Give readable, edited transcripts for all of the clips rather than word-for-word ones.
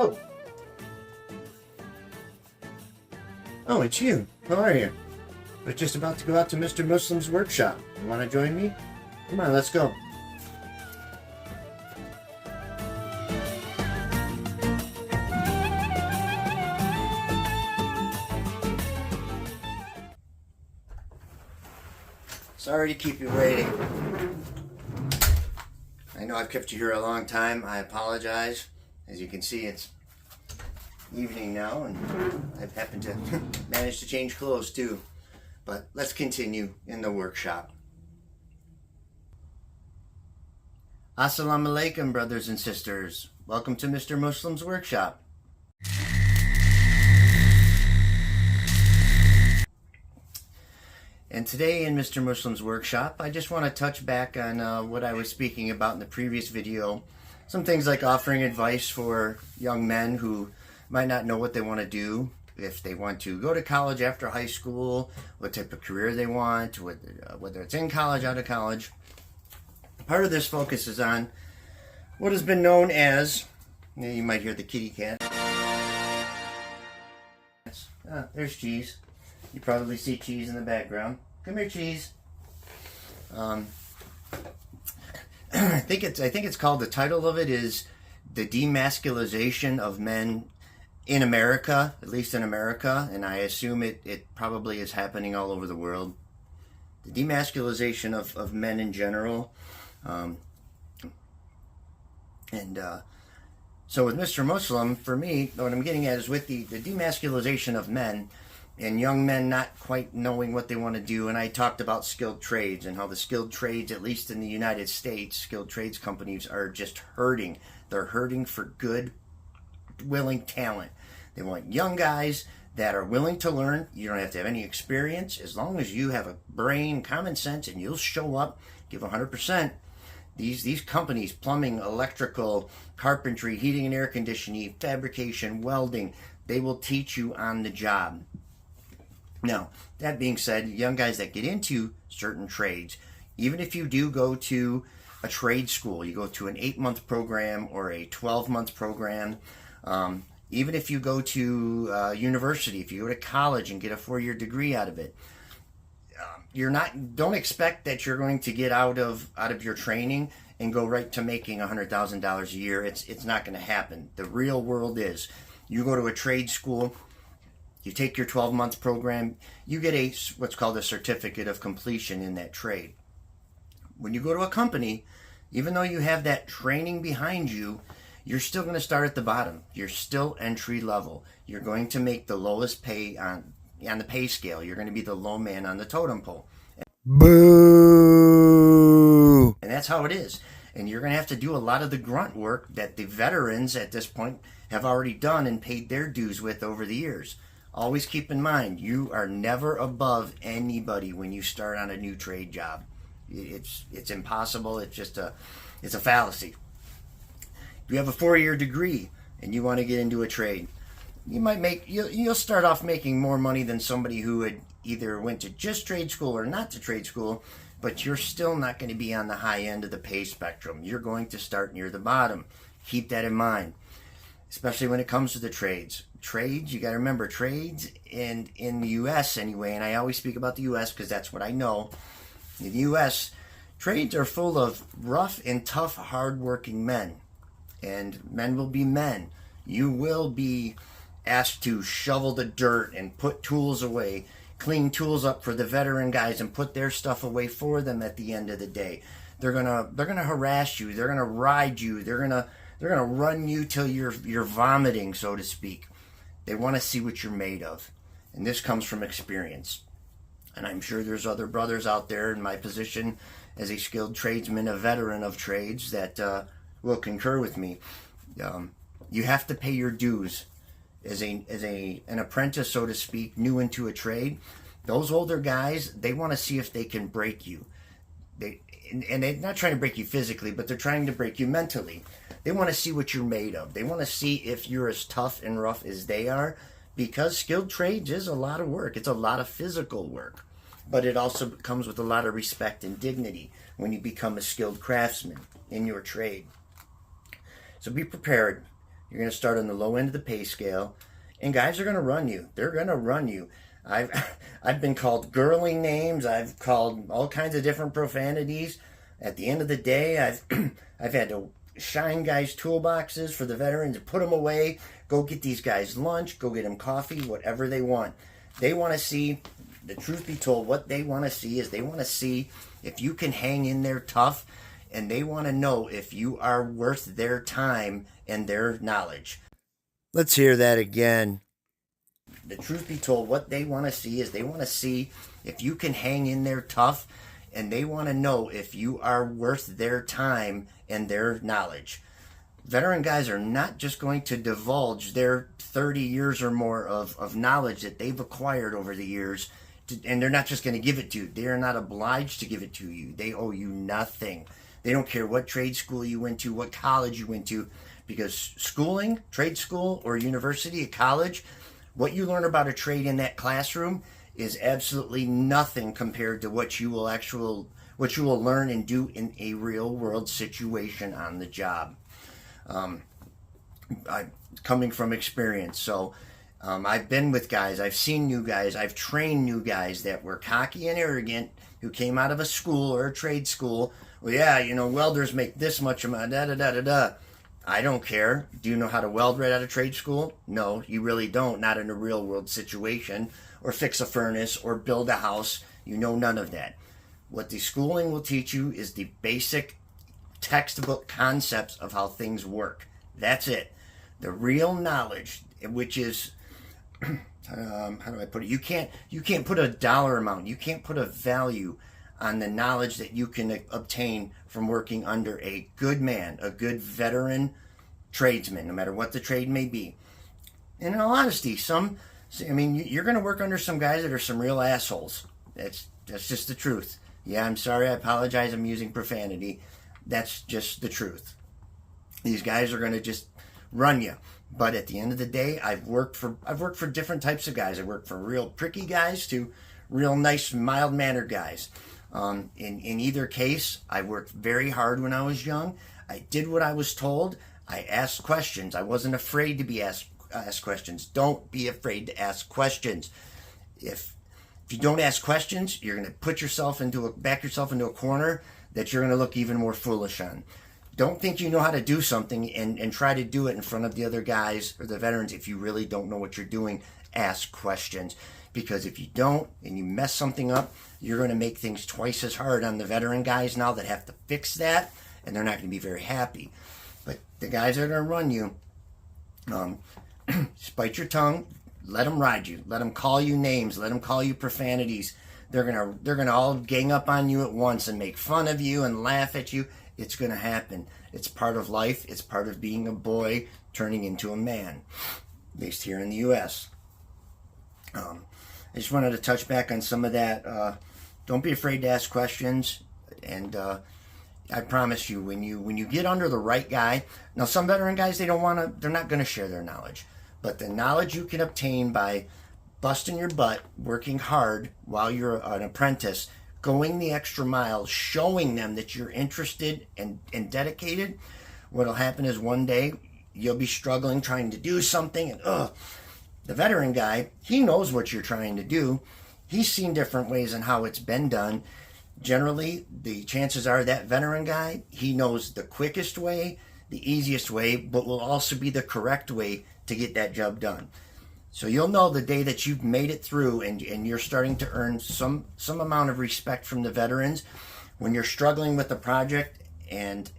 Oh. Oh, it's you. How are you? I was just about to go out to Mr. Muslim's workshop. You want to join me? Come on, let's go. Sorry to keep you waiting. I know I've kept you here a long time. I apologize. As you can see, it's evening now, and I've happened to manage to change clothes too. But let's continue in the workshop. Assalamu alaikum, brothers and sisters. Welcome to Mr. Muslim's workshop. And today in Mr. Muslim's workshop, I just want to touch back on what I was speaking about in the previous video. Some things like offering advice for young men who might not know what they want to do, if they want to go to college after high school, what type of career they want, whether it's in college, out of college. Part of this focuses on what has been known as, you might hear the kitty cat. Ah, there's Cheese. You probably see Cheese in the background. Come here, Cheese. I think it's called, the title of it is The Demasculinization of Men in America, at least in America, and I assume it probably is happening all over the world. The demasculinization of men in general. So with Mr. Muslim, for me, what I'm getting at is with the demasculinization of men, and young men not quite knowing what they want to do. And I talked about skilled trades and how the skilled trades, at least in the United States, skilled trades companies are just hurting. They're hurting for good, willing talent. They want young guys that are willing to learn. You don't have to have any experience. As long as you have a brain, common sense, and you'll show up, give 100%. These companies, plumbing, electrical, carpentry, heating and air conditioning, fabrication, welding, they will teach you on the job. Now, that being said, young guys that get into certain trades, even if you do go to a trade school, you go to an 8-month program or a 12-month program, even if you go to university, if you go to college and get a 4-year degree out of it, don't expect that you're going to get out of your training and go right to making $100,000 a year. It's not going to happen. The real world is, you go to a trade school, you take your 12-month program, you get what's called a certificate of completion in that trade. When you go to a company, even though you have that training behind you, you're still going to start at the bottom. You're still entry level. You're going to make the lowest pay on the pay scale. You're going to be the low man on the totem pole. Boo! And that's how it is. And you're going to have to do a lot of the grunt work that the veterans at this point have already done and paid their dues with over the years. Always keep in mind, you are never above anybody when you start on a new trade job. It's impossible. It's a fallacy. If you have a 4-year degree and you want to get into a trade, you'll start off making more money than somebody who had either went to just trade school or not to trade school, but you're still not going to be on the high end of the pay spectrum. You're going to start near the bottom. Keep that in mind, especially when it comes to the trades. Trades, you got to remember, trades in the U.S. anyway, and I always speak about the U.S. because that's what I know. In the U.S., trades are full of rough and tough, hard-working men, and men will be men. You will be asked to shovel the dirt and put tools away, clean tools up for the veteran guys and put their stuff away for them at the end of the day. They're gonna harass you. They're gonna ride you. They're gonna run you till you're vomiting, so to speak. They want to see what you're made of, and this comes from experience. And I'm sure there's other brothers out there in my position as a skilled tradesman, a veteran of trades, that will concur with me. You have to pay your dues as an apprentice, so to speak, new into a trade. Those older guys, they want to see if they can break you. And they're not trying to break you physically, but they're trying to break you mentally. They want to see what you're made of. They want to see if you're as tough and rough as they are, because skilled trades is a lot of work. It's a lot of physical work, but it also comes with a lot of respect and dignity when you become a skilled craftsman in your trade. So be prepared. You're going to start on the low end of the pay scale, and guys are going to run you. They're going to run you. I've been called girly names. I've called all kinds of different profanities. At the end of the day, I've had to shine guys' toolboxes for the veterans, put them away, go get these guys lunch, go get them coffee, whatever they want. They want to see, the truth be told, what they want to see is they want to see if you can hang in there tough, and they want to know if you are worth their time and their knowledge. Let's hear that again. The truth be told, what they want to see is they want to see if you can hang in there tough, and they want to know if you are worth their time and their knowledge. Veteran guys are not just going to divulge their 30 years or more of knowledge that they've acquired over the years, and they're not just going to give it to you. They are not obliged to give it to you. They owe you nothing. They don't care what trade school you went to, what college you went to, because schooling, trade school or university, college, what you learn about a trade in that classroom is absolutely nothing compared to what you will learn and do in a real world situation on the job. Coming from experience, so I've been with guys, I've seen new guys, I've trained new guys that were cocky and arrogant, who came out of a school or a trade school. Well, yeah, you know, welders make this much amount, da-da-da-da-da. I don't care. Do you know how to weld right out of trade school? No, you really don't. Not in a real world situation. Or fix a furnace or build a house. You know none of that. What the schooling will teach you is the basic textbook concepts of how things work. That's it. The real knowledge, which is, how do I put it? You can't put a dollar amount. You can't put a value on the knowledge that you can obtain from working under a good man, a good veteran tradesman, no matter what the trade may be. And in all honesty, you're going to work under some guys that are some real assholes. That's just the truth. Yeah, I'm sorry, I apologize, I'm using profanity. That's just the truth. These guys are going to just run you. But at the end of the day, I've worked for different types of guys. I worked for real pricky guys to real nice, mild-mannered guys. In either case, I worked very hard when I was young. I did what I was told. I asked questions. I wasn't afraid to be ask questions. Don't be afraid to ask questions. If you don't ask questions, you're going to back yourself into a corner that you're going to look even more foolish on. Don't think you know how to do something and try to do it in front of the other guys or the veterans if you really don't know what you're doing. Ask questions. Because if you don't and you mess something up, you're going to make things twice as hard on the veteran guys now that have to fix that, and they're not going to be very happy. But the guys that are going to run you, just bite your tongue, let them ride you, let them call you names, let them call you profanities. They're gonna all gang up on you at once and make fun of you and laugh at you. It's going to happen. It's part of life. It's part of being a boy turning into a man, based here in the U.S. I just wanted to touch back on some of that. Don't be afraid to ask questions, and I promise you, when you get under the right guy. Now, some veteran guys, they're not going to share their knowledge, but the knowledge you can obtain by busting your butt, working hard while you're an apprentice, going the extra mile, showing them that you're interested and dedicated. What'll happen is one day you'll be struggling trying to do something, and the veteran guy, he knows what you're trying to do. He's seen different ways on how it's been done. Generally, the chances are that veteran guy, he knows the quickest way, the easiest way, but will also be the correct way to get that job done. So you'll know the day that you've made it through and you're starting to earn some amount of respect from the veterans, when you're struggling with the project and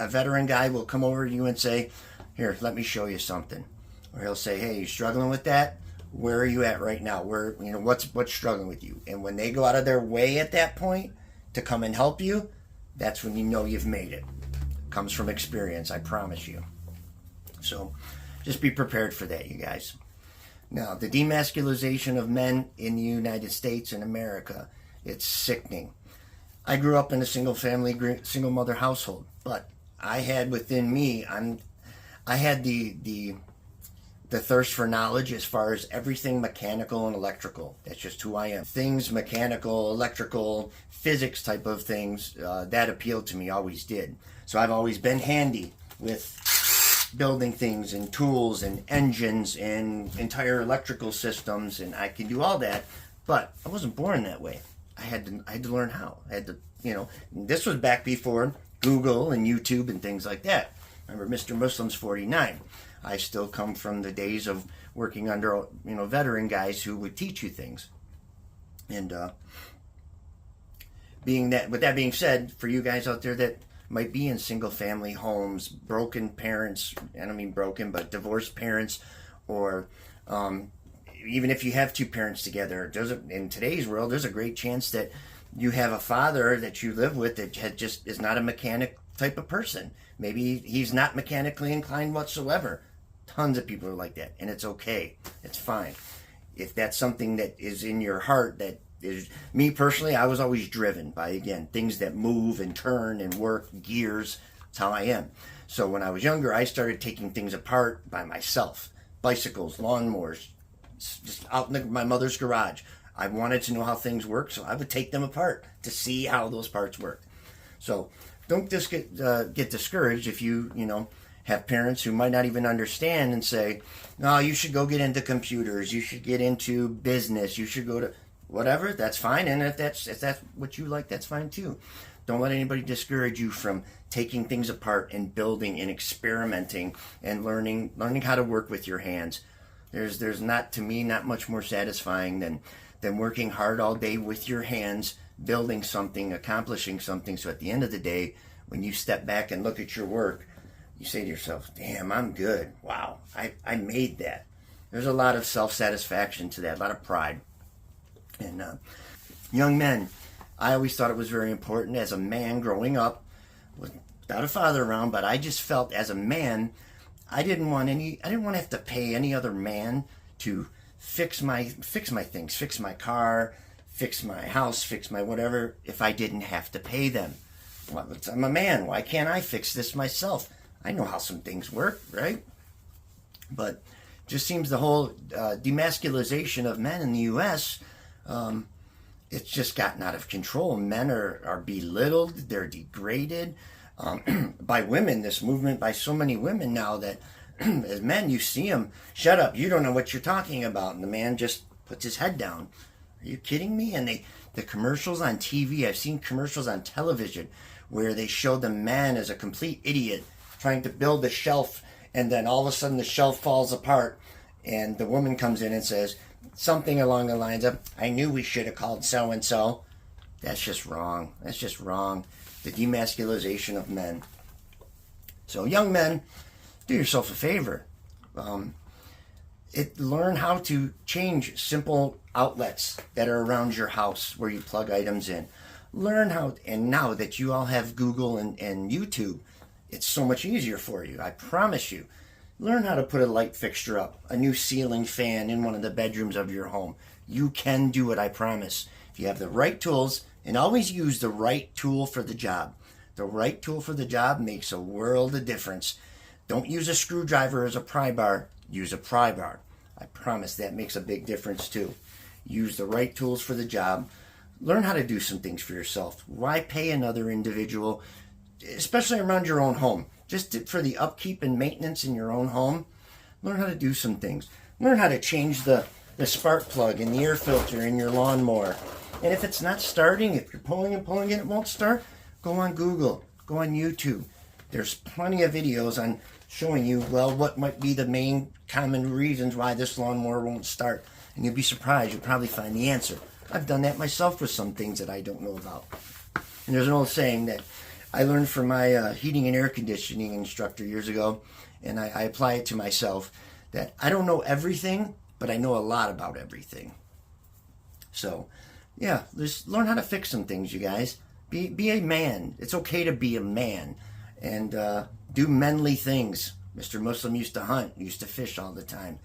a veteran guy will come over to you and say, "Here, let me show you something." Or he'll say, "Hey, you struggling with that? Where are you at right now? What's struggling with you?" And when they go out of their way at that point to come and help you, that's when you know you've made it. It comes from experience, I promise you. So just be prepared for that, you guys. Now, the demasculinization of men in the United States and America, it's sickening. I grew up in a single mother household, but I had within me, I had the thirst for knowledge as far as everything mechanical and electrical. That's just who I am. Things mechanical, electrical, physics type of things, that appealed to me, always did. So I've always been handy with building things and tools and engines and entire electrical systems, and I can do all that. But I wasn't born that way. I had to learn how. I had to, this was back before Google and YouTube and things like that. Remember, Mr. Muslim's 49. I still come from the days of working under, veteran guys who would teach you things. And with that being said, for you guys out there that might be in single-family homes, broken parents, I don't mean broken, but divorced parents, or even if you have two parents together, in today's world, there's a great chance that you have a father that you live with that just is not a mechanic type of person. Maybe he's not mechanically inclined whatsoever. Tons of people are like that, and it's okay. It's fine. If that's something that is in your heart, that is me personally, I was always driven by, again, things that move and turn and work, gears. That's how I am. So when I was younger, I started taking things apart by myself. Bicycles, lawnmowers, just out in my mother's garage. I wanted to know how things work, so I would take them apart to see how those parts work. So don't just get discouraged if you have parents who might not even understand and say, no, you should go get into computers, you should get into business, you should go to whatever. That's fine, and if that's what you like, that's fine too. Don't let anybody discourage you from taking things apart and building and experimenting and learning how to work with your hands. There's not, to me, not much more satisfying than working hard all day with your hands, building something, accomplishing something. So at the end of the day, when you step back and look at your work, you say to yourself, damn, I'm good. Wow, I made that. There's a lot of self-satisfaction to that, a lot of pride. And young men, I always thought it was very important as a man growing up, without a father around, but I just felt as a man, I didn't want to have to pay any other man to fix my things, fix my car, fix my house, fix my whatever, if I didn't have to pay them. Well, I'm a man. Why can't I fix this myself? I know how some things work, right? But just seems the whole demasculinization of men in the U.S., it's just gotten out of control. Men are belittled. They're degraded by women. This movement by so many women now that as men, you see them, shut up, you don't know what you're talking about. And the man just puts his head down. Are you kidding me? And the commercials on TV, I've seen commercials on television where they show the man as a complete idiot trying to build a shelf, and then all of a sudden the shelf falls apart, and the woman comes in and says something along the lines of, I knew we should have called so-and-so. That's just wrong. That's just wrong. The demasculinization of men. So young men, do yourself a favor. Learn how to change simple outlets that are around your house where you plug items in. Learn how, and now that you all have Google and YouTube, it's so much easier for you, I promise you. Learn how to put a light fixture up, a new ceiling fan in one of the bedrooms of your home. You can do it, I promise. If you have the right tools, and always use the right tool for the job. The right tool for the job makes a world of difference. Don't use a screwdriver as a pry bar. Use a pry bar. I promise that makes a big difference too. Use the right tools for the job. Learn how to do some things for yourself. Why pay another individual, especially around your own home? Just for the upkeep and maintenance in your own home. Learn how to do some things. Learn how to change the spark plug and the air filter in your lawnmower. And if it's not starting, if you're pulling and it won't start, go on Google, go on YouTube. There's plenty of videos on showing you, well, what might be the main common reasons why this lawnmower won't start. And you'll be surprised, you'll probably find the answer. I've done that myself with some things that I don't know about. And there's an old saying that I learned from my heating and air conditioning instructor years ago, and I apply it to myself, that I don't know everything, but I know a lot about everything. So, yeah, just learn how to fix some things, you guys. Be a man. It's okay to be a man. And do manly things. Mr. Muslim used to hunt, used to fish all the time.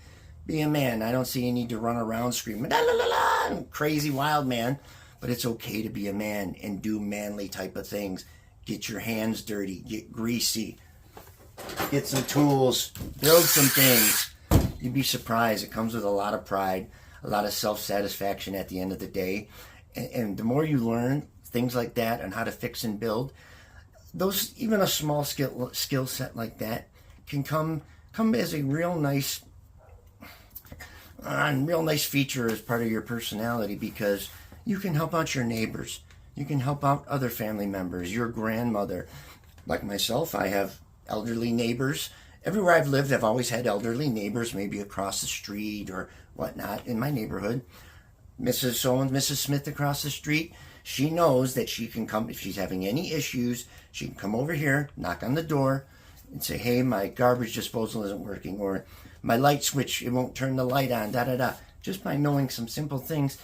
Be a man. I don't see any need to run around screaming, la, la, la, la, crazy wild man. But it's okay to be a man and do manly type of things. Get your hands dirty. Get greasy. Get some tools. Build some things. You'd be surprised. It comes with a lot of pride, a lot of self-satisfaction at the end of the day. And the more you learn things like that and how to fix and build, those, even a small skill set like that can come as a real nice feature as part of your personality, because you can help out your neighbors. You can help out other family members, your grandmother. Like myself, I have elderly neighbors. Everywhere I've lived, I've always had elderly neighbors, maybe across the street or whatnot in my neighborhood. Mrs. Smith across the street, she knows that she can come, if she's having any issues, she can come over here, knock on the door, and say, hey, my garbage disposal isn't working, or my light switch, it won't turn the light on, da-da-da. Just by knowing some simple things.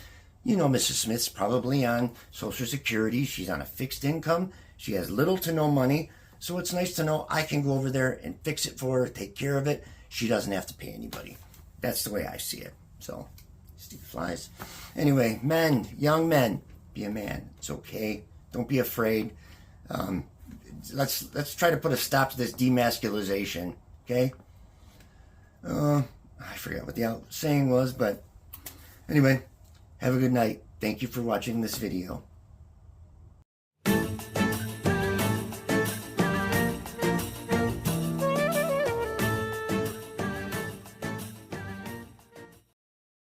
You know, Mrs. Smith's probably on Social Security. She's on a fixed income. She has little to no money. So it's nice to know I can go over there and fix it for her, take care of it. She doesn't have to pay anybody. That's the way I see it. So, Steve flies. Anyway, men, young men, be a man. It's okay. Don't be afraid. Let's try to put a stop to this demasculinization. Okay? I forgot what the saying was, but anyway, have a good night. Thank you for watching this video.